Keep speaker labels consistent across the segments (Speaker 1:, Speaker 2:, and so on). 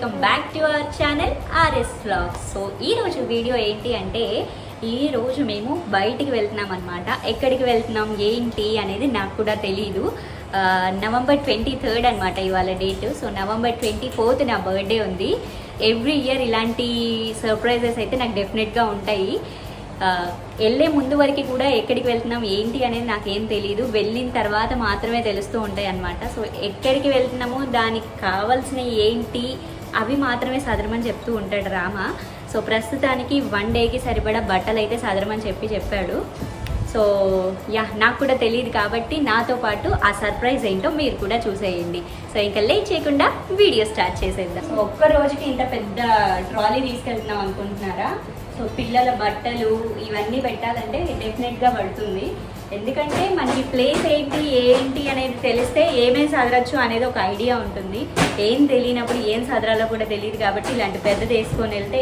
Speaker 1: Welcome back to our channel RS vlogs. So ఈరోజు video ఏంటి అంటే ఈరోజు మేము బయటికి వెళ్తున్నాం అనమాట. ఎక్కడికి వెళ్తున్నాం ఏంటి అనేది నాకు కూడా తెలీదు. నవంబర్ 23 అనమాట ఇవాళ డేట్. సో నవంబర్ 24 నా బర్త్డే ఉంది. ఎవ్రీ ఇయర్ ఇలాంటి సర్ప్రైజెస్ అయితే నాకు డెఫినెట్గా ఉంటాయి. వెళ్ళే ముందు వరకు కూడా ఎక్కడికి వెళ్తున్నాం ఏంటి అనేది నాకేం తెలీదు, వెళ్ళిన తర్వాత మాత్రమే తెలుస్తూ ఉంటాయి అన్నమాట. సో ఎక్కడికి వెళ్తున్నామో దానికి కావాల్సిన ఏంటి అవి మాత్రమే సదరమని చెప్తూ ఉంటాడు రామ. సో ప్రస్తుతానికి 1 డేకి సరిపడా బట్టలు అయితే సదరమని చెప్పాడు. సో నాకు కూడా తెలియదు కాబట్టి నాతో పాటు ఆ సర్ప్రైజ్ ఏంటో మీరు కూడా చూసేయండి. సో ఇంకా లేట్ చేయకుండా వీడియో స్టార్ట్ చేసేద్దాం. సో ఒక్క రోజుకి ఇంత పెద్ద ట్రాలీ తీసుకెళ్తున్నాం అనుకుంటున్నారా? సో పిల్లల బట్టలు ఇవన్నీ పెట్టాలంటే డెఫినెట్గా పడుతుంది. ఎందుకంటే మనకి ప్లేస్ ఏంటి అనేది తెలిస్తే ఏమేమి సదరచ్చు అనేది ఒక ఐడియా ఉంటుంది. ఏం తెలియనప్పుడు ఏం సదరాలో కూడా తెలియదు కాబట్టి ఇలాంటి పెద్దది వేసుకొని వెళ్తే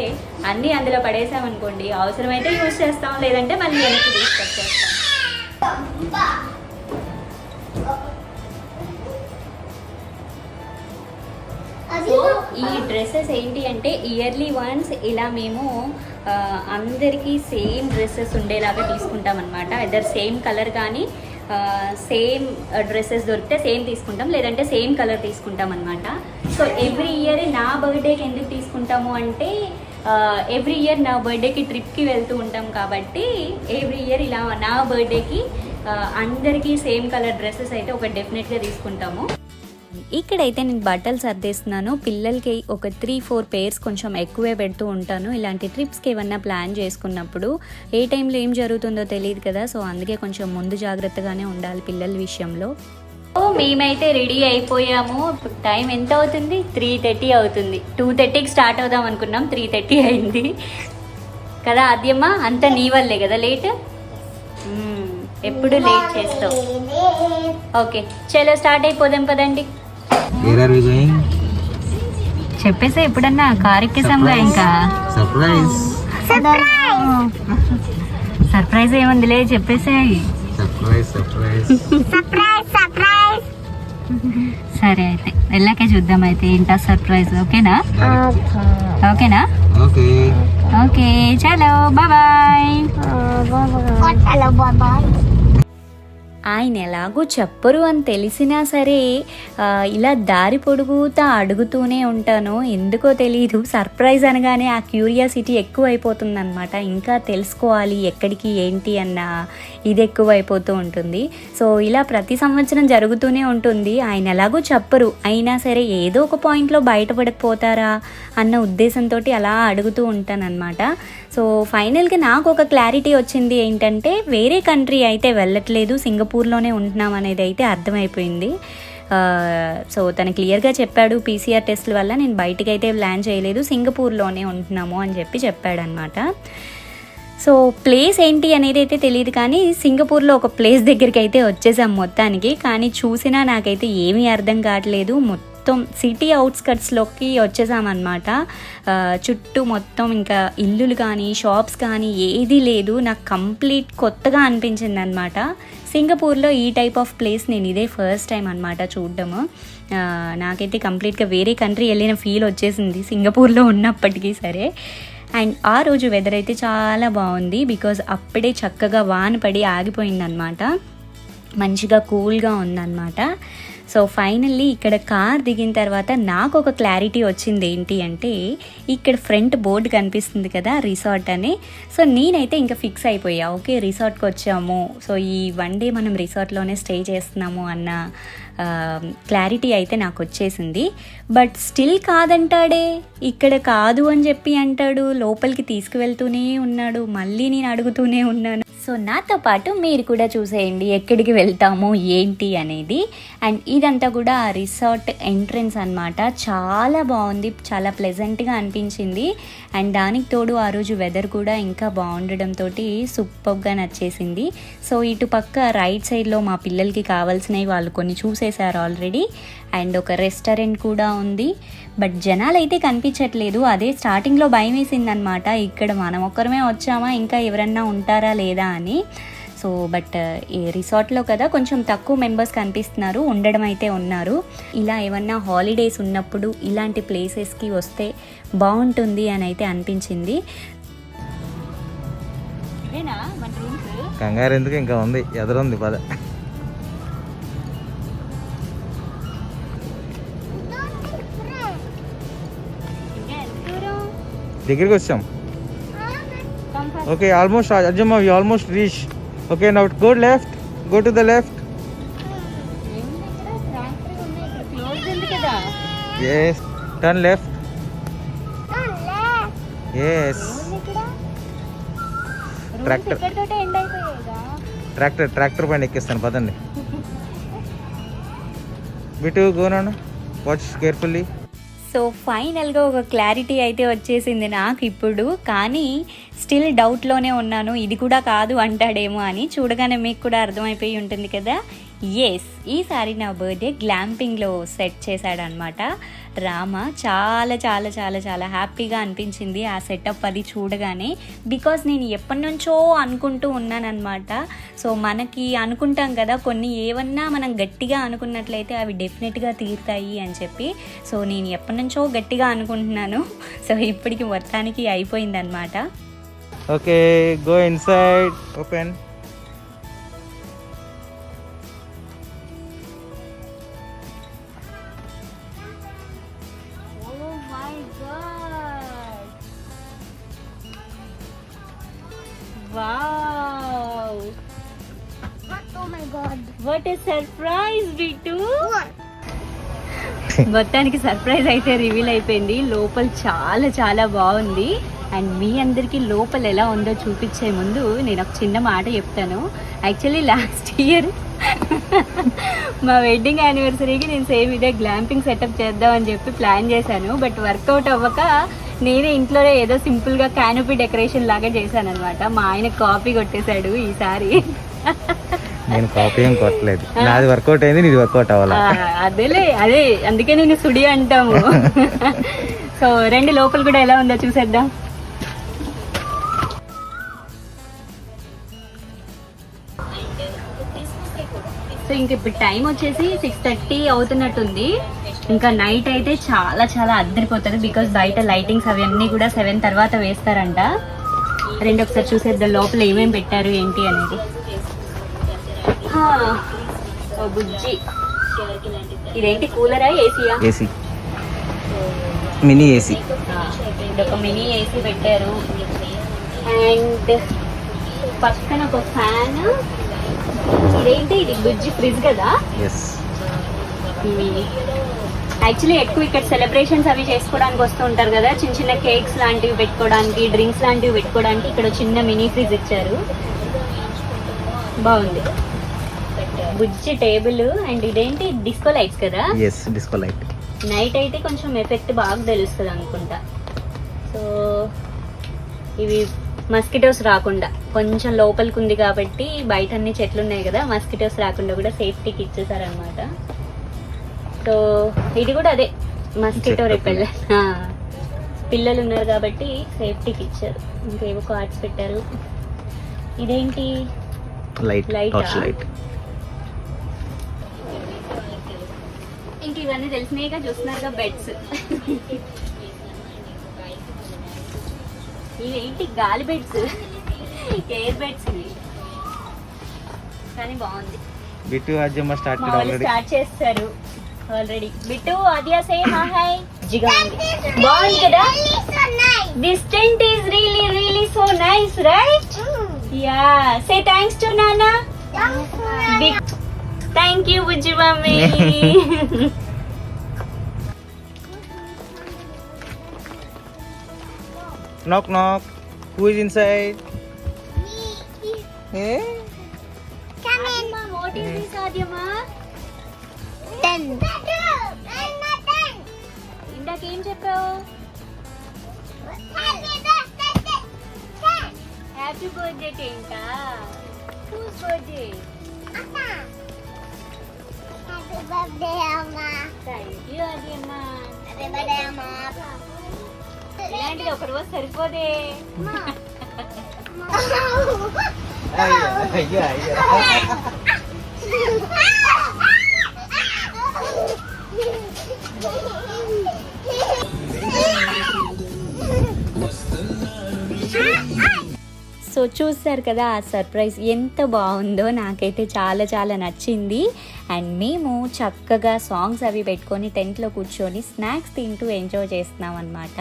Speaker 1: అన్నీ అందులో పడేసామనుకోండి, అవసరమైతే యూజ్ చేస్తాం, లేదంటే మళ్ళీ వెనక్కి తీసుకొచ్చేస్తాం. సో ఈ డ్రెస్సెస్ ఏంటి అంటే ఇయర్లీ వన్స్ ఇలా మేము అందరికీ సేమ్ డ్రెస్సెస్ ఉండేలాగా తీసుకుంటాం అనమాట. ఇద్దరు సేమ్ కలర్ కానీ సేమ్ డ్రెస్సెస్ దొరికితే సేమ్ తీసుకుంటాం, లేదంటే సేమ్ కలర్ తీసుకుంటాం అనమాట. సో ఎవ్రీ ఇయర్ నా బర్త్డేకి ఎందుకు తీసుకుంటాము అంటే ఎవ్రీ ఇయర్ నా బర్త్డేకి ట్రిప్కి వెళ్తూ ఉంటాం కాబట్టి ఎవ్రీ ఇయర్ ఇలా నా బర్త్డేకి అందరికీ సేమ్ కలర్ డ్రెస్సెస్ అయితే ఒక డెఫినెట్గా తీసుకుంటాము. ఇక్కడైతే నేను బట్టలు సర్దేస్తున్నాను. పిల్లలకి ఒక 3-4 పేర్స్ కొంచెం ఎక్కువే పెడుతూ ఉంటాను. ఇలాంటి ట్రిప్స్కి ఏమన్నా ప్లాన్ చేసుకున్నప్పుడు ఏ టైంలో ఏం జరుగుతుందో తెలియదు కదా. సో అందుకే కొంచెం ముందు జాగ్రత్తగానే ఉండాలి పిల్లల విషయంలో. సో మేమైతే రెడీ అయిపోయాము. టైం ఎంత అవుతుంది? 3:30 అవుతుంది. 2:30కి స్టార్ట్ అవుదాం అనుకున్నాం, 3:30 అయింది కదా. ఆద్యమ్మ అంతా నీ వల్లే కదా లేట్. ఎప్పుడు లేట్ చేస్తావు. ఓకే చలో స్టార్ట్ అయిపోదాం పదండి. చెప్పేసా ఎప్పుడన్నా కార్ ఎక్కేసాంగా. ఇంకా సర్ప్రైజ్ ఏముందిలే చెప్పేసాయి. సరే అయితే వెళ్ళాకే చూద్దాం అయితే ఏంటా సర్ప్రైజ్. ఓకేనా? ఓకేనా? ఓకే చలో బాయ్. ఆయన ఎలాగో చెప్పరు అని తెలిసినా సరే ఇలా దారి పొడుగుతా అడుగుతూనే ఉంటాను. ఎందుకో తెలీదు, సర్ప్రైజ్ అనగానే ఆ క్యూరియాసిటీ ఎక్కువ అయిపోతుంది అనమాట. ఇంకా తెలుసుకోవాలి ఎక్కడికి ఏంటి అన్న ఇది ఎక్కువ అయిపోతూ ఉంటుంది. సో ఇలా ప్రతి సంవత్సరం జరుగుతూనే ఉంటుంది. ఆయన ఎలాగో చెప్పరు, అయినా సరే ఏదో ఒక పాయింట్లో బయటపడకపోతారా అన్న ఉద్దేశంతో అలా అడుగుతూ ఉంటాను అనమాట. సో ఫైనల్గా నాకు ఒక క్లారిటీ వచ్చింది ఏంటంటే వేరే కంట్రీ అయితే వెళ్ళట్లేదు, సింగపూర్లోనే ఉంటున్నాం అనేది అయితే అర్థమైపోయింది. సో తను క్లియర్గా చెప్పాడు, PCR టెస్ట్ల వల్ల నేను బయటికి అయితే ప్లాన్ చేయలేదు, సింగపూర్లోనే ఉంటున్నాము అని చెప్పాడనమాట. సో ప్లేస్ ఏంటి అనేది అయితే తెలియదు కానీ సింగపూర్లో ఒక ప్లేస్ దగ్గరికి అయితే వచ్చేసాం మొత్తానికి. కానీ చూసినా నాకైతే ఏమీ అర్థం కావట్లేదు. మొత్తం సిటీ అవుట్స్కట్స్లోకి వచ్చేసామన్నమాట. చుట్టూ మొత్తం ఇంకా ఇల్లులు కానీ షాప్స్ కానీ ఏదీ లేదు. నాకు కంప్లీట్ కొత్తగా అనిపించింది అనమాట. సింగపూర్లో ఈ టైప్ ఆఫ్ ప్లేస్ నేను ఇదే ఫస్ట్ టైం అనమాట చూడడము. నాకైతే కంప్లీట్గా వేరే కంట్రీ వెళ్ళిన ఫీల్ వచ్చేసింది సింగపూర్లో ఉన్నప్పటికీ సరే. అండ్ ఆ రోజు వెదర్ అయితే చాలా బాగుంది, బికాజ్ అప్పుడే చక్కగా వాన పడి ఆగిపోయిందనమాట. మంచిగా కూల్గా ఉందన్నమాట. సో ఫైనల్లీ ఇక్కడ కార్ దిగిన తర్వాత నాకు ఒక క్లారిటీ వచ్చింది ఏంటి అంటే ఇక్కడ ఫ్రంట్ బోర్డు కనిపిస్తుంది కదా రిసార్ట్ అని. సో నేనైతే ఇంకా ఫిక్స్ అయిపోయా, ఓకే రిసార్ట్కి వచ్చాము, సో ఈ 1 డే మనం రిసార్ట్లోనే స్టే చేస్తున్నాము అన్న క్లారిటీ అయితే నాకు వచ్చేసింది. బట్ స్టిల్ కాదంటాడే, ఇక్కడ కాదు అని చెప్పి అంటాడు, లోపలికి తీసుకువెళ్తూనే ఉన్నాడు, మళ్ళీ నేను అడుగుతూనే ఉన్నాను. సో నాతో పాటు మీరు కూడా చూసేయండి ఎక్కడికి వెళ్తాము ఏంటి అనేది. అండ్ ఇదంతా కూడా రిసార్ట్ ఎంట్రన్స్ అనమాట. చాలా బాగుంది, చాలా ప్లెజెంట్గా అనిపించింది. అండ్ దానికి తోడు ఆ రోజు వెదర్ కూడా ఇంకా బాగుండడంతో సూపర్గా నచ్చేసింది. సో ఇటు పక్క రైట్ సైడ్లో మా పిల్లలకి కావాల్సినవి వాళ్ళు కొన్ని చూసేశారు ఆల్రెడీ. అండ్ ఒక రెస్టారెంట్ కూడా ఉంది, బట్ జనాలు అయితే కనిపించట్లేదు. అదే స్టార్టింగ్లో భయం వేసిందనమాట, ఇక్కడ మనం ఒక్కరమే వచ్చామా ఇంకా ఎవరన్నా ఉంటారా లేదా అని. సో బట్ ఈ రిసార్ట్లో కదా కొంచెం తక్కువ మెంబర్స్ కనిపిస్తున్నారు, ఉండడం అయితే ఉన్నారు. ఇలా ఏమన్నా హాలిడేస్ ఉన్నప్పుడు ఇలాంటి ప్లేసెస్కి వస్తే బాగుంటుంది అని అయితే అనిపించింది.
Speaker 2: కంగారు ఎందుకు, ఇంకా ఉంది, ఎదురుంది పద. దగ్గరికి వచ్చాం. ఓకే, ఆల్మోస్ట్ అజ్జమ్మ, we almost reach. Okay, now go left, go to the left. yes, turn left. yes, tractor పైన ఎక్కిస్తాను పదండి. బిటు గో నాన్న, వాచ్ కేర్ఫుల్లీ.
Speaker 1: సో ఫైనల్గా ఒక క్లారిటీ అయితే వచ్చేసింది నాకు ఇప్పుడు, కానీ స్టిల్ డౌట్లోనే ఉన్నాను, ఇది కూడా కాదు అంటాడేమో అని. చూడగానే మీకు కూడా అర్థమైపోయి ఉంటుంది కదా. ఎస్, ఈసారి నా బర్త్డే గ్లాంపింగ్లో సెట్ చేశాడనమాట రామ. చాలా చాలా చాలా చాలా హ్యాపీగా అనిపించింది ఆ సెటప్ అది చూడగానే, బికాజ్ నేను ఎప్పటి నుంచో అనుకుంటూ ఉన్నానన్నమాట. సో మనకి అనుకుంటాం కదా కొన్ని, ఏమన్నా మనం గట్టిగా అనుకున్నట్లయితే అవి డెఫినెట్గా తీరుతాయి అని చెప్పి. సో నేను ఎప్పటి నుంచో గట్టిగా అనుకుంటున్నాను. సో ఇప్పటికి మొత్తానికి అయిపోయిందనమాట.
Speaker 2: Okay, go inside, open.
Speaker 1: Wow! Oh my God! What a surprise, Bitu! మొత్తానికి సర్ప్రైజ్ అయితే రివీల్ అయిపోయింది. లోపల చాలా చాలా బాగుంది. అండ్ మీ అందరికీ లోపల ఎలా ఉందో చూపించే ముందు నేను ఒక చిన్న మాట చెప్తాను. యాక్చువల్లీ లాస్ట్ ఇయర్ మా వెడ్డింగ్ యానివర్సరీకి నేను సేమ్ ఇదే గ్లాంపింగ్ సెటప్ చేద్దామని చెప్పి ప్లాన్ చేశాను. బట్ వర్కౌట్ అవ్వక నేనే ఇంట్లోనే ఏదో సింపుల్గా క్యానోపీ డెకరేషన్ లాగా చేశాను అనమాట. మా ఆయన కాపీ కొట్టేశాడు ఈసారి.
Speaker 2: నేను కాపీ ఏం కొట్టలేదు, నాది వర్కౌట్ అయింది, నీది వర్కౌట్ అవ్వాలి.
Speaker 1: అదే అందుకే నేను సుడి అంటాము. సో రెండు లోపల కూడా ఎలా ఉందో చూసేద్దాం. సో ఇంక ఇప్పుడు టైం వచ్చేసి 6:30 అవుతున్నట్టుంది. ఇంకా నైట్ అయితే చాలా చాలా అద్దరిపోతుంది, బికాస్ బయట లైటింగ్స్ అవన్నీ కూడా 7 తర్వాత వేస్తారంట. రెండు ఒకసారి చూసేద్దాం లోపల ఏమేమి పెట్టారు ఏంటి అనేది. బుజ్జి, ఇదేంటి కూలరా ఏసీయా?
Speaker 2: AC, mini AC.
Speaker 1: ఇదొక మినీ ఏసీ పెట్టారు. అండ్ పక్కన ఒక ఫ్యాన్. ఇదేంటి, ఇది బుజ్జి ఫ్రిడ్జ్ కదా. యాక్చువల్లీ ఎక్కువ ఇక్కడ సెలబ్రేషన్స్ అవి చేసుకోవడానికి వస్తూ ఉంటారు కదా, చిన్న చిన్న కేక్స్ లాంటివి పెట్టుకోవడానికి, డ్రింక్స్ లాంటివి పెట్టుకోవడానికి ఇక్కడ చిన్న మినీ ఫ్రిడ్జ్ ఇచ్చారు. బాగుంది. బుజ్జి టేబుల్. అండ్ ఇదేంటి, డిస్కో లైట్స్ కదా.
Speaker 2: Disco light.
Speaker 1: నైట్ అయితే కొంచెం ఎఫెక్ట్ బాగా తెలుస్తుంది అనుకుంటా. సో ఇవి మస్కిటోస్ రాకుండా, కొంచెం లోపలికి ఉంది కాబట్టి, బయట అన్ని చెట్లు ఉన్నాయి కదా, మస్కిటోస్ రాకుండా కూడా సేఫ్టీకి ఇచ్చేసారనమాట. సో ఇది కూడా అదే మస్కిటో రిపెల్. పిల్లలు ఉన్నారు కాబట్టి సేఫ్టీకి ఇచ్చారు. ఇంకేవో కార్డ్స్ పెట్టారు. ఇదేంటి, లైట్. ఇంక ఇవన్నీ తెలిసినాయిగా, చూస్తున్నారుగా బెడ్స్. ఇవేంటి, గాలి బెడ్స్, ఎయిర్ బెడ్స్ ఇవి, కానీ బాగుంది.
Speaker 2: బిట్టు అజ్జమ్మ స్టార్ట్
Speaker 1: చేస్తారు already. Bittu Aadya say hi. జిగా బాగుంది కదా. This tent is really really so nice, right? Ya, say thanks to నానా. థ్యాంక్ యూ బుజ్జి mummy.
Speaker 2: Knock knock. Who is inside?
Speaker 1: Me. Come in. What is this, Adhyama? 10. ఇందాకేం చెప్పావు? Happy birthday టెంటా. Whose birthday? Amma. Happy birthday, Amma. Thank you, Adhyama. Happy birthday, Amma. ఇలాంటిది ఒక రోజు సరిపోదే.
Speaker 3: అయ్యో అయ్యో
Speaker 1: సో చూస్తారు కదా ఆ సర్ప్రైజ్ ఎంత బాగుందో, నాకైతే చాలా చాలా నచ్చింది. అండ్ మేము చక్కగా సాంగ్స్ అవి పెట్టుకొని టెంట్లో కూర్చొని స్నాక్స్ తింటూ ఎంజాయ్ చేస్తున్నాం అనమాట.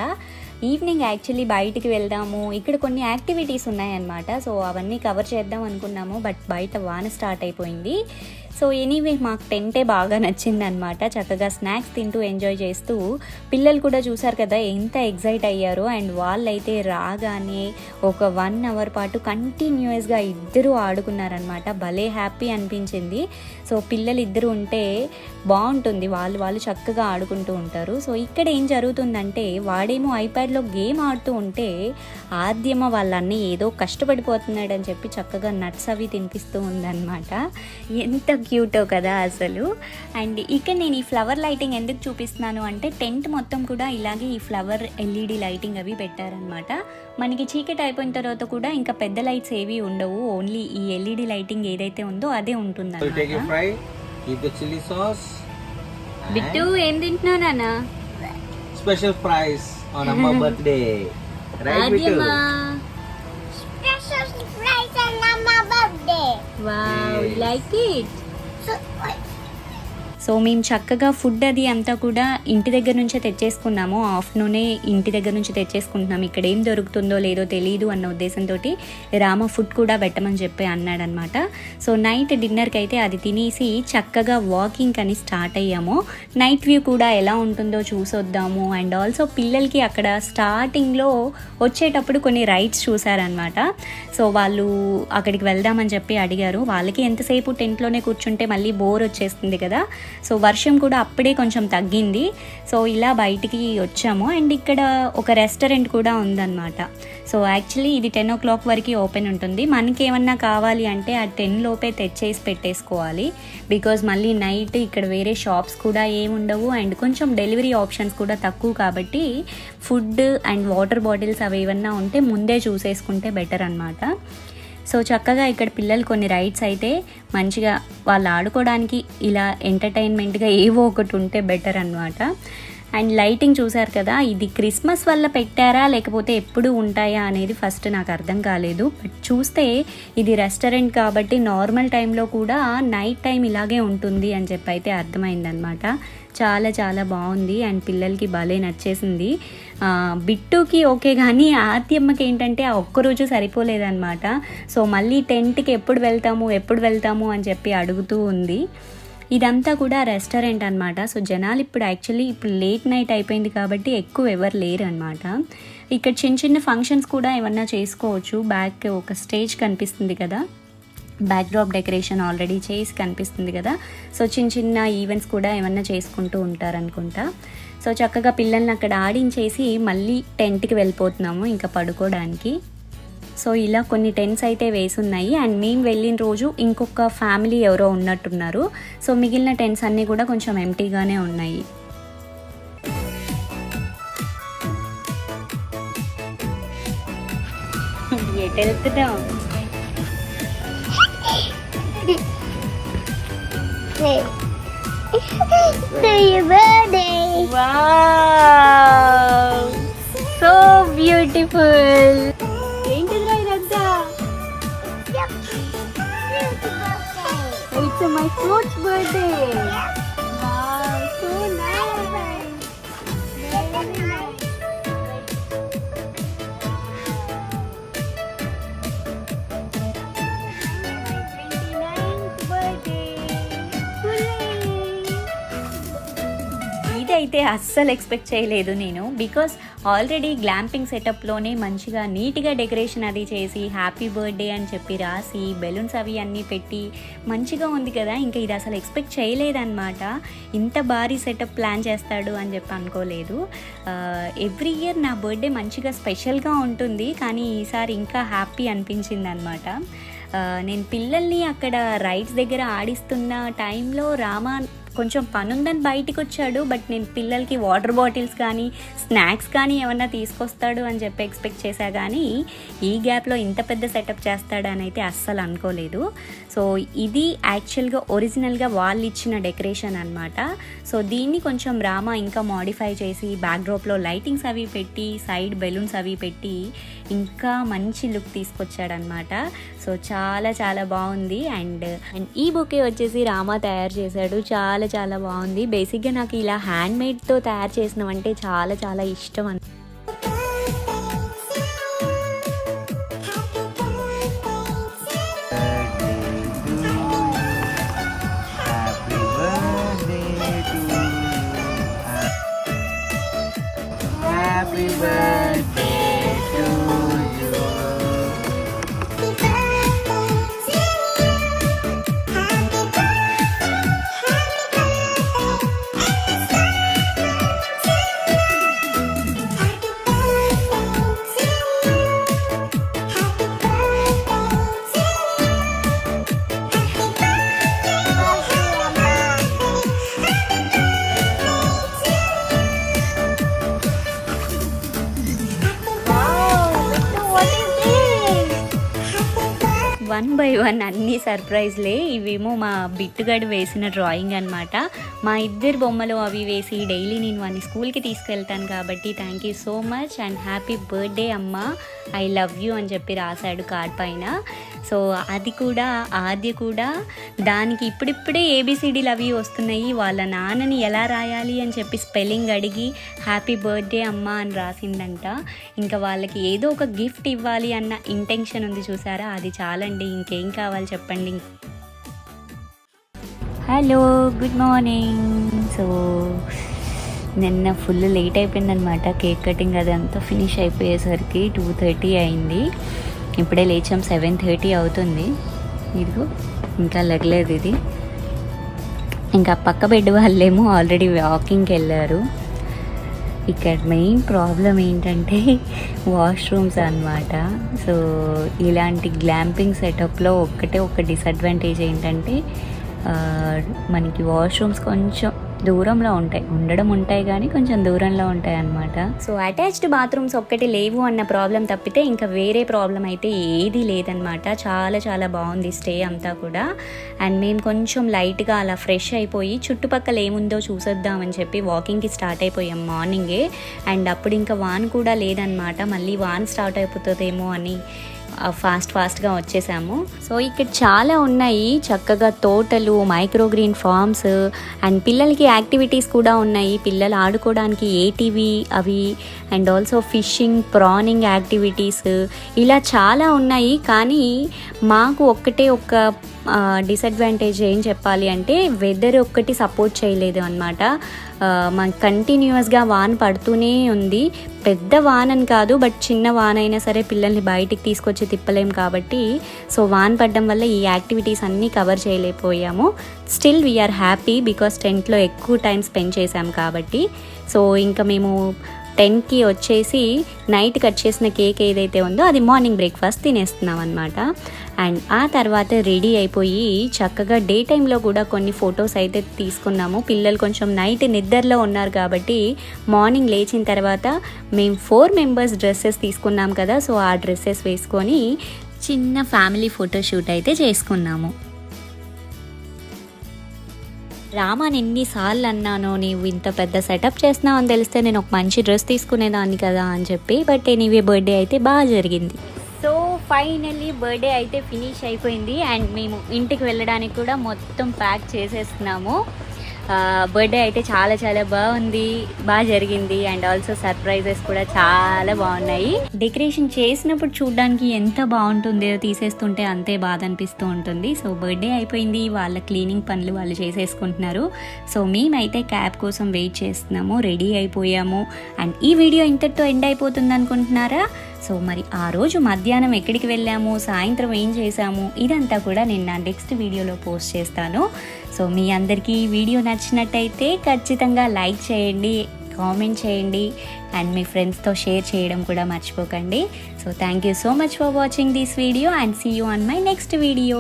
Speaker 1: ఈవినింగ్ యాక్చువల్లీ బయటికి వెళ్దాము, ఇక్కడ కొన్ని యాక్టివిటీస్ ఉన్నాయన్నమాట. సో అవన్నీ కవర్ చేద్దాం అనుకున్నాము, బట్ బయట వాన స్టార్ట్ అయిపోయింది. సో ఎనీవే మాకు టెంటే బాగా నచ్చింది అనమాట. చక్కగా స్నాక్స్ తింటూ ఎంజాయ్ చేస్తూ పిల్లలు కూడా చూసారు కదా ఎంత ఎగ్జైట్ అయ్యారో. అండ్ వాళ్ళైతే రాగానే ఒక 1 అవర్ పాటు కంటిన్యూస్గా ఇద్దరు ఆడుకున్నారనమాట. భలే హ్యాపీ అనిపించింది. సో పిల్లలు ఇద్దరు ఉంటే బాగుంటుంది, వాళ్ళు చక్కగా ఆడుకుంటూ ఉంటారు. సో ఇక్కడ ఏం జరుగుతుందంటే వాడేమో ఐప్యాడ్లో గేమ్ ఆడుతూ ఉంటే ఆద్యమ వాళ్ళన్నీ ఏదో కష్టపడిపోతున్నాడని చెప్పి చక్కగా నట్స్ అవి తినిపిస్తూ ఉందన్నమాట. ఎంత క్యూటో కదా అసలు. అండ్ ఇక్కడ నేను ఈ ఫ్లవర్ లైటింగ్ ఎందుకు చూపిస్తున్నాను అంటే టెంట్ మొత్తం కూడా ఇలాగే ఈ ఫ్లవర్ ఎల్ఈడి లైటింగ్ అవి పెట్టారనమాట. మనకి చీకటి అయిపోయిన తర్వాత కూడా ఇంకా పెద్ద లైట్స్ ఏవి ఉండవు, ఓన్లీ ఈ ఎల్ఈడి లైటింగ్ ఏదైతే ఉందో అదే ఉంటుంది అన్నమాట. బిట్టు ఏం తింటున్నావు నాన్న?
Speaker 3: స్పెషల్ ప్రైజ్ ఆన్ అమ్మ birthday. Right Bittu?
Speaker 4: Special surprise on my birthday.
Speaker 1: Wow, you like it? So మేము చక్కగా ఫుడ్ అది అంతా కూడా ఇంటి దగ్గర నుంచే తెచ్చేసుకున్నాము. ఆఫ్టర్నూనే ఇంటి దగ్గర నుంచి తెచ్చేసుకుంటున్నాము. ఇక్కడ ఏం దొరుకుతుందో లేదో తెలియదు అన్న ఉద్దేశంతో రామ ఫుడ్ కూడా పెట్టమని చెప్పి అన్నాడనమాట. సో నైట్ డిన్నర్కి అయితే అది తినేసి చక్కగా వాకింగ్ అని స్టార్ట్ అయ్యాము. నైట్ వ్యూ కూడా ఎలా ఉంటుందో చూసొద్దాము. అండ్ ఆల్సో పిల్లలకి అక్కడ స్టార్టింగ్లో వచ్చేటప్పుడు కొన్ని రైడ్స్ చూసారనమాట. సో వాళ్ళు అక్కడికి వెళ్దామని చెప్పి అడిగారు. వాళ్ళకి ఎంతసేపు టెంట్లోనే కూర్చుంటే మళ్ళీ బోర్ వచ్చేస్తుంది కదా. సో వర్షం కూడా అప్పుడే కొంచెం తగ్గింది. సో ఇలా బయటికి వచ్చాము. అండ్ ఇక్కడ ఒక రెస్టారెంట్ కూడా ఉందన్నమాట. సో యాక్చువల్లీ ఇది 10 o'clock వరకు ఓపెన్ ఉంటుంది. మనకి ఏమన్నా కావాలి అంటే ఆ 10 లోపే తెచ్చేసి పెట్టేసుకోవాలి. బికాజ్ మళ్ళీ నైట్ ఇక్కడ వేరే షాప్స్ కూడా ఏమి ఉండవు. అండ్ కొంచెం డెలివరీ ఆప్షన్స్ కూడా తక్కువ కాబట్టి ఫుడ్ అండ్ వాటర్ బాటిల్స్ అవి ఏమన్నా ఉంటే ముందే చూసేసుకుంటే బెటర్ అన్నమాట. సో చక్కగా ఇక్కడ పిల్లలు కొన్ని రైడ్స్ అయితే మంచిగా వాళ్ళు ఆడుకోవడానికి ఇలా ఎంటర్టైన్మెంట్గా ఏవో ఒకటి ఉంటే బెటర్ అన్నమాట. అండ్ లైటింగ్ చూసారు కదా, ఇది క్రిస్మస్ వల్ల పెట్టారా లేకపోతే ఎప్పుడు ఉంటాయా అనేది ఫస్ట్ నాకు అర్థం కాలేదు. బట్ చూస్తే ఇది రెస్టారెంట్ కాబట్టి నార్మల్ టైంలో కూడా నైట్ టైం ఇలాగే ఉంటుంది అని చెప్పి అయితే అర్థమైందనమాట. చాలా చాలా బాగుంది అండ్ పిల్లలకి భలే నచ్చేసింది. బిట్టుకి ఓకే, కానీ ఆద్యమ్మకి ఏంటంటే ఆ ఒక్కరోజు సరిపోలేదన్నమాట. సో మళ్ళీ టెంట్కి ఎప్పుడు వెళ్తాము అని చెప్పి అడుగుతూ ఉంది. ఇదంతా కూడా రెస్టారెంట్ అనమాట. సో జనాలు ఇప్పుడు లేట్ నైట్ అయిపోయింది కాబట్టి ఎక్కువ ఎవరు లేరు అనమాట. ఇక్కడ చిన్న చిన్న ఫంక్షన్స్ కూడా ఏమన్నా చేసుకోవచ్చు. బ్యాక్ ఒక స్టేజ్ కనిపిస్తుంది కదా, బ్యాక్డ్రాప్ డెకరేషన్ ఆల్రెడీ చేసి కనిపిస్తుంది కదా. సో చిన్న చిన్న ఈవెంట్స్ కూడా ఏమన్నా చేసుకుంటూ ఉంటారనుకుంటా. సో చక్కగా పిల్లల్ని అక్కడ ఆడించేసి మళ్ళీ టెంట్కి వెళ్ళిపోతున్నాము ఇంకా పడుకోవడానికి. సో ఇలా కొన్ని టెంట్స్ అయితే వేసున్నాయి. అండ్ మేము వెళ్ళిన రోజు ఇంకొక ఫ్యామిలీ ఎవరో ఉన్నట్టున్నారు. సో మిగిలిన టెంట్స్ అన్నీ కూడా కొంచెం ఎంటీగానే ఉన్నాయి. ఎటు వెళ్తున్నాం? Wow, so beautiful. ఏంటిదిరా ఇదంతా? It's my fruit's birthday. Wow, so nice. Very nice. ఇదైతే అస్సలు ఎక్స్పెక్ట్ చేయలేదు నేను. బికాస్ ఆల్రెడీ గ్లాంపింగ్ సెటప్లోనే మంచిగా నీట్గా డెకరేషన్ అది చేసి హ్యాపీ బర్త్డే అని చెప్పి రాసి బెలూన్స్ అవి అన్నీ పెట్టి మంచిగా ఉంది కదా. ఇంకా ఇది అసలు ఎక్స్పెక్ట్ చేయలేదన్నమాట. ఇంత భారీ సెటప్ ప్లాన్ చేస్తాడు అని చెప్పి అనుకోలేదు. ఎవ్రీ ఇయర్ నా బర్త్డే మంచిగా స్పెషల్గా ఉంటుంది, కానీ ఈసారి ఇంకా హ్యాపీ అనిపించింది అనమాట. నేను పిల్లల్ని అక్కడ రైడ్స్ దగ్గర ఆడిస్తున్న టైంలో రామ కొంచెం పనుందని బయటికి వచ్చాడు. బట్ నేను పిల్లలకి వాటర్ బాటిల్స్ కానీ స్నాక్స్ కానీ ఏమన్నా తీసుకొస్తాడు అని చెప్పి ఎక్స్పెక్ట్ చేశా, కానీ ఈ గ్యాప్లో ఇంత పెద్ద సెటప్ చేస్తాడని అయితే అస్సలు అనుకోలేదు. సో ఇది యాక్చువల్గా ఒరిజినల్గా వాళ్ళు ఇచ్చిన డెకరేషన్ అనమాట. సో దీన్ని కొంచెం రామా ఇంకా మాడిఫై చేసి బ్యాక్డ్రాప్లో లైటింగ్స్ అవి పెట్టి సైడ్ బెలూన్స్ అవి పెట్టి ఇంకా మంచి లుక్ తీసుకొచ్చాడనమాట. సో చాలా చాలా బాగుంది. అండ్ ఈ బొకే వచ్చేసి రామా తయారు చేశాడు. చాలా చాలా బాగుంది. బేసిక్గా నాకు ఇలా హ్యాండ్మేడ్తో తయారు చేసినవంటే చాలా చాలా ఇష్టం అని.
Speaker 3: Happy birthday to you.
Speaker 1: One by one అన్ని సర్ప్రైజ్లే. ఇవేమో మా బిట్టుగాడు వేసిన డ్రాయింగ్ అనమాట. మా ఇద్దరు బొమ్మలు అవి వేసి డైలీ నేను వాడిని స్కూల్కి తీసుకెళ్తాను కాబట్టి thank you so much and happy birthday అమ్మ, ఐ లవ్ యూ అని చెప్పి రాశాడు కార్డ్ పైన. సో అది కూడా ఆద్య కూడా దానికి ఇప్పుడిప్పుడే ఏబిసిడీలు అవి వస్తున్నాయి, వాళ్ళ నాన్నని ఎలా రాయాలి అని చెప్పి స్పెల్లింగ్ అడిగి హ్యాపీ బర్త్డే అమ్మ అని రాసిందంట. ఇంకా వాళ్ళకి ఏదో ఒక గిఫ్ట్ ఇవ్వాలి అన్న ఇంటెన్షన్ ఉంది చూసారా, అది చాలండి. ఇంకేం కావాలి చెప్పండి. Hello, good morning. సో నిన్న ఫుల్ లేట్ అయిపోయిందనమాట. కేక్ కటింగ్ అదంతా ఫినిష్ అయిపోయేసరికి 2:30 అయింది. ఇప్పుడే లేచాం, 7:30 అవుతుంది. ఇదిగో ఇంకా లెగలేదు ఇది. ఇంకా పక్క బెడ్ వాళ్ళేమో ఆల్రెడీ వాకింగ్కి వెళ్ళారు. ఇక్కడ మెయిన్ ప్రాబ్లం ఏంటంటే వాష్రూమ్స్ అన్నమాట. సో ఇలాంటి గ్లాంపింగ్ సెటప్లో ఒక డిసడ్వాంటేజ్ ఏంటంటే మనకి వాష్రూమ్స్ కొంచెం దూరంలో ఉంటాయి కానీ కొంచెం దూరంలో ఉంటాయి అన్నమాట. సో అటాచ్డ్ బాత్రూమ్స్ ఒక్కటి లేవు అన్న ప్రాబ్లం తప్పితే ఇంకా వేరే ప్రాబ్లం అయితే ఏది లేదనమాట. చాలా చాలా బాగుంది స్టే అంతా కూడా. అండ్ మేము కొంచెం లైట్గా అలా ఫ్రెష్ అయిపోయి చుట్టుపక్కల ఏముందో చూసేద్దామని చెప్పి వాకింగ్కి స్టార్ట్ అయిపోయాం మార్నింగే. అండ్ అప్పుడు ఇంకా వాన్ కూడా లేదనమాట. మళ్ళీ వాన్ స్టార్ట్ అయిపోతుందేమో అని ఫాస్ట్గా వచ్చేసాము. సో ఇక్కడ చాలా ఉన్నాయి, చక్కగా తోటలు, మైక్రోగ్రీన్ ఫార్మ్స్ అండ్ పిల్లలకి యాక్టివిటీస్ కూడా ఉన్నాయి. పిల్లలు ఆడుకోవడానికి ఏటీవీ అవి అండ్ ఆల్సో ఫిషింగ్, ప్రానింగ్ యాక్టివిటీస్ ఇలా చాలా ఉన్నాయి. కానీ మాకు ఒక్క డిసడ్వాంటేజ్ ఏం చెప్పాలి అంటే వెదర్ ఒక్కటి సపోర్ట్ చేయలేదు అనమాట. మాకు కంటిన్యూస్గా వాన పడుతూనే ఉంది. పెద్ద వానని కాదు, బట్ చిన్న వాన అయినా సరే పిల్లల్ని బయటికి తీసుకొచ్చి తిప్పలేం కాబట్టి సో వాన పడడం వల్ల ఈ యాక్టివిటీస్ అన్నీ కవర్ చేయలేకపోయాము. స్టిల్ వీఆర్ హ్యాపీ బికాస్ టెంట్లో ఎక్కువ టైం స్పెండ్ చేసాం కాబట్టి. సో ఇంకా మేము 10కి వచ్చేసి నైట్ కట్ చేసిన కేక్ ఏదైతే ఉందో అది మార్నింగ్ బ్రేక్ఫాస్ట్ తినేస్తున్నాం అనమాట. అండ్ ఆ తర్వాత రెడీ అయిపోయి చక్కగా డే టైంలో కూడా కొన్ని ఫొటోస్ అయితే తీసుకున్నాము. పిల్లలు కొంచెం నైట్ నిద్రలో ఉన్నారు కాబట్టి మార్నింగ్ లేచిన తర్వాత మేము 4 మెంబర్స్ డ్రెస్సెస్ తీసుకున్నాం కదా, సో ఆ డ్రెస్సెస్ వేసుకొని చిన్న ఫ్యామిలీ ఫోటోషూట్ అయితే చేసుకున్నాము. రామాని ఎన్నిసార్లు అన్నాను, నీవు ఇంత పెద్ద సెటప్ చేస్తున్నావు అని తెలిస్తే నేను ఒక మంచి డ్రెస్ తీసుకునేదాన్ని కదా అని చెప్పి. బట్ ఎనీవే బర్త్డే అయితే బాగా జరిగింది. సో ఫైనల్లీ బర్త్డే అయితే ఫినిష్ అయిపోయింది అండ్ మేము ఇంటికి వెళ్ళడానికి కూడా మొత్తం ప్యాక్ చేసేస్తున్నాము. బర్త్డే అయితే చాలా చాలా బాగుంది, బాగా జరిగింది అండ్ ఆల్సో సర్ప్రైజెస్ కూడా చాలా బాగున్నాయి. డెకరేషన్ చేసినప్పుడు చూడడానికి ఎంత బాగుంటుందో తీసేస్తుంటే అంతే బాధ అనిపిస్తూ ఉంటుంది. సో బర్త్డే అయిపోయింది, వాళ్ళ క్లీనింగ్ పనులు వాళ్ళు చేసేసుకుంటున్నారు. సో మేమైతే క్యాబ్ కోసం వెయిట్ చేస్తున్నాము, రెడీ అయిపోయాము. అండ్ ఈ వీడియో ఇంతటితో ఎండ్ అయిపోతుంది అనుకుంటున్నారా? సో మరి ఆ రోజు మధ్యాహ్నం ఎక్కడికి వెళ్ళాము, సాయంత్రం ఏం చేసాము, ఇదంతా కూడా నేను నా నెక్స్ట్ వీడియోలో పోస్ట్ చేస్తాను. సో మీ అందరికీ ఈ వీడియో నచ్చినట్టయితే ఖచ్చితంగా లైక్ చేయండి, కామెంట్ చేయండి అండ్ మీ ఫ్రెండ్స్తో షేర్ చేయడం కూడా మర్చిపోకండి. So thank you so much for watching this video and see you on my next video.